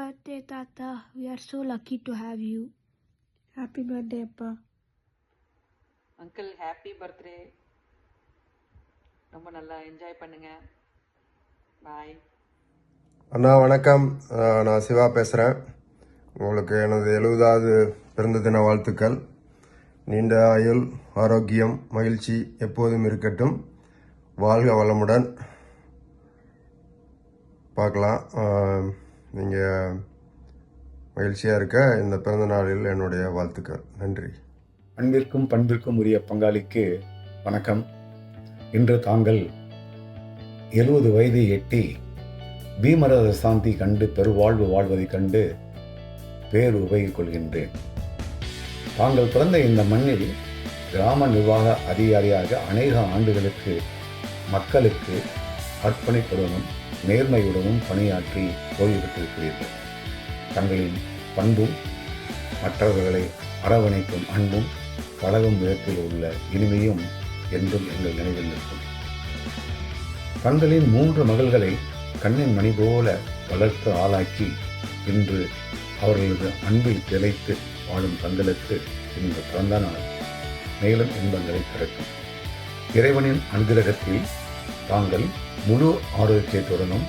birthday, Tata. We are so lucky to have you. Happy birthday, Appa. Uncle happy birthday. ரொம்ப நல்லா enjoy பண்ணுங்க. பாய். அண்ணா வணக்கம். நான் சிவா பேசுகிறேன். உங்களுக்கு எனது 70வது பிறந்த தின வாழ்த்துக்கள். நீண்ட ஆயுள், ஆரோக்கியம், மகிழ்ச்சி எப்போதும் இருக்கட்டும். வாழ்க வளமுடன். பார்க்கலாம். நீங்கள் மகிழ்ச்சியாக இருக்க இந்த பிறந்த நாளில் என்னுடைய வாழ்த்துக்கள். நன்றி. அன்பிற்கும் பண்பிற்கும் உரிய பங்காளிக்கு வணக்கம். இன்று தாங்கள் 70 வயதை எட்டி பீமரத சாந்தி கண்டு பெருவாழ்வு வாழ்வதைக் கண்டு பேரு உபயோகிக் கொள்கின்றேன். தாங்கள் பிறந்த இந்த மண்ணில் கிராம நிர்வாக அதிகாரியாக அநேக ஆண்டுகளுக்கு மக்களுக்கு அர்ப்பணிப்புடனும் நேர்மையுடனும் பணியாற்றி ஓய்வு பெற்றிருக்கிறீர்கள். தங்களின் பண்பும் மற்றவர்களை அரவணைக்கும் அன்பும் பழகும் விதத்தில் உள்ள இனிமையும் என்றும் எங்கள் நினைவில் நிற்கும். தங்களின் 3 மகள்களை கண்ணின் மணி போல வளர்த்து ஆளாக்கி இன்று அவர்களது அன்பில் திளைத்து வாழும் தங்களுக்கு இந்த பிறந்த நாள் மேலும் இன்பங்களை திறக்கும். இறைவனின் அனுகிரகத்தில் தாங்கள் முழு ஆரோக்கியத்துடனும்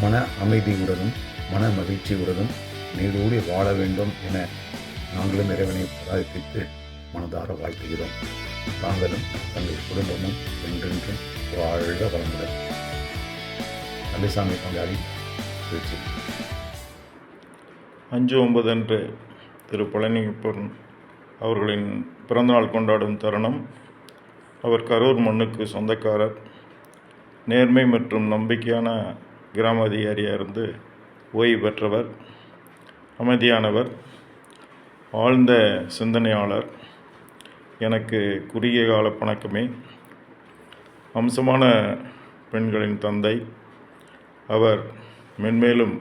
மன அமைதியுடனும் மன மகிழ்ச்சியுடனும் நீடூடி வாழ வேண்டும் என நாங்களும் இறைவனை பிரார்த்தித்து மனதார வாழ்த்துகிறோம். தாங்களும் தங்கள் குடும்பமும் என்றென்றும் வாழ்க வளமுடன். நல்லசாமி பங்காளி திருச்சி. 5/9 அன்று திரு பழனியப்பன் அவர்களின் பிறந்தநாள் கொண்டாடும் தருணம். அவர் கரூர் மண்ணுக்கு சொந்தக்காரர். நேர்மை மற்றும் நம்பிக்கையான கிராம அதிகாரியாக இருந்து ஓய்வு பெற்றவர். அமைதியானவர், ஆழ்ந்த சிந்தனையாளர். எனக்கு குறுகிய கால பழக்கமே. அம்சமான பெண்களின் தந்தை. அவர் மென்மேலும்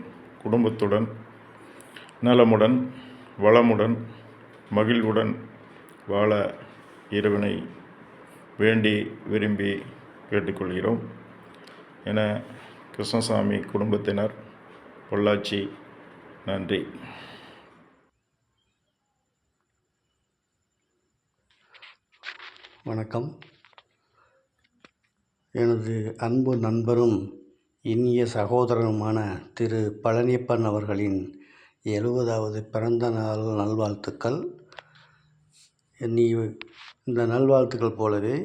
குடும்பத்துடன் நலமுடன் வளமுடன் மகிழ்வுடன் வாழ இறைவனை வேண்டி விரும்பி கேட்டுக்கொள்கிறோம் என கிருஷ்ணசாமி குடும்பத்தினர், பொள்ளாச்சி. நன்றி. வணக்கம். எனது அன்பு நண்பரும் இனிய சகோதரனுமான திரு பழனியப்பன் அவர்களின் 70வது பிறந்த நாள் நல்வாழ்த்துக்கள். இந்த நல்வாழ்த்துக்கள் போலவே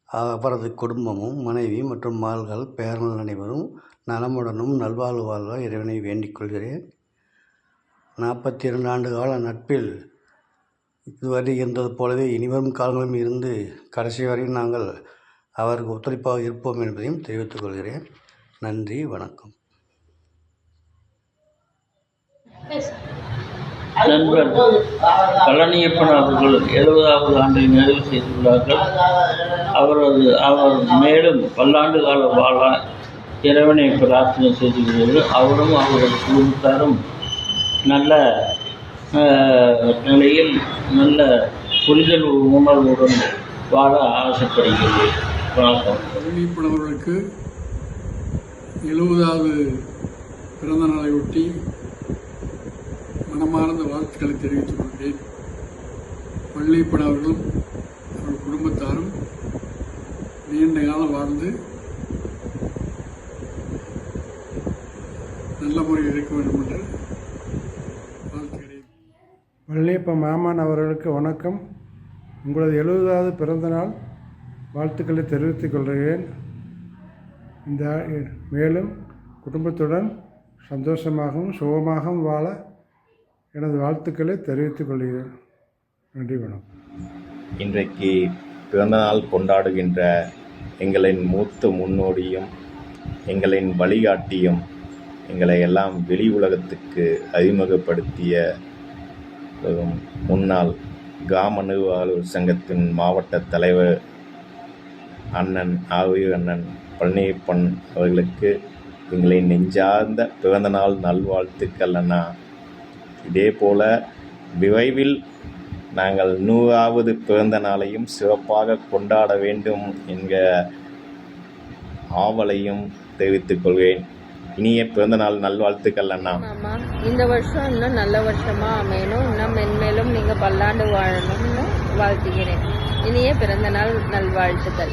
அவரது குடும்பமும் மனைவி மற்றும் மகள்கள் பேரன்கள் அனைவரும் நலமுடனும் நல்வாழ்வு வாழ்வ இறைவனை வேண்டிக் கொள்கிறேன். 42 ஆண்டு கால நட்பில் இதுவரை இருந்தது போலவே இனிவரும் காலங்களும் இருந்து கடைசி வரை நாங்கள் அவருக்கு ஒத்துழைப்பாக இருப்போம் என்பதையும் தெரிவித்துக் கொள்கிறேன். நன்றி, வணக்கம். நண்பர் பழனியப்பன் அவர்கள் 70வது ஆண்டை நிறைவு செய்துள்ளார்கள். அவர் மேலும் பல்லாண்டு கால வாழ இறைவனை பிரார்த்தனை செய்துள்ளது. அவரும் அவரது குடும்பத்தாரும் நல்ல நிலையில் நல்ல புரிதல் உணர்வுடன் வாழ ஆசைப்படுகிறேன். வணக்கம். பழனியப்பன் அவர்களுக்கு 70வது பிறந்த நாளையொட்டி மனமார்ந்த வாழ்த்துக்களை தெரிவித்துக் கொள்கிறேன். பழனியப்பன் அவர்களும் அவர்கள் குடும்பத்தாரும் நீண்ட காலம் வாழ்ந்து நல்ல முறையில் இருக்க வேண்டும் என்று வாழ்த்துகிறேன். பழனியப்பன் மாமன் அவர்களுக்கு வணக்கம். உங்களது 70வது பிறந்தநாள் வாழ்த்துக்களை தெரிவித்துக் கொள்கிறேன். இந்த மேலும் குடும்பத்துடன் சந்தோஷமாகவும் சுகமாகவும் வாழ எனது வாழ்த்துக்களை தெரிவித்துக் கொள்கிறேன். நன்றி, வணக்கம். இன்றைக்கு பிறந்தநாள் கொண்டாடுகின்ற எங்களின் மூத்த முன்னோடியும் எங்களின் வழிகாட்டியும் எங்களை எல்லாம் வெளி உலகத்துக்கு அறிமுகப்படுத்திய முன்னாள் கிராம நிர்வாகர் சங்கத்தின் மாவட்ட தலைவர் அண்ணன் அண்ணன் பழனியப்பன் அவர்களுக்கு எங்களை நெஞ்சார்ந்த பிறந்தநாள் நல்வாழ்த்துக்கள் அண்ணா. இதே போல் விரைவில் நாங்கள் 100வது பிறந்த நாளையும் சிறப்பாக கொண்டாட வேண்டும் என்கிற ஆவலையும் தெரிவித்துக் கொள்வேன். இனிய பிறந்தநாள் நல்வாழ்த்துக்கள் அண்ணா. ஆமா, இந்த வருஷம் இன்னும் நல்ல வருஷமா அமையணும், இன்னும் மென்மேலும் நீங்க பல்லாண்டு வாழணும்னு வாழ்த்துகிறேன். இனிய பிறந்தநாள் நல்வாழ்த்துக்கள்.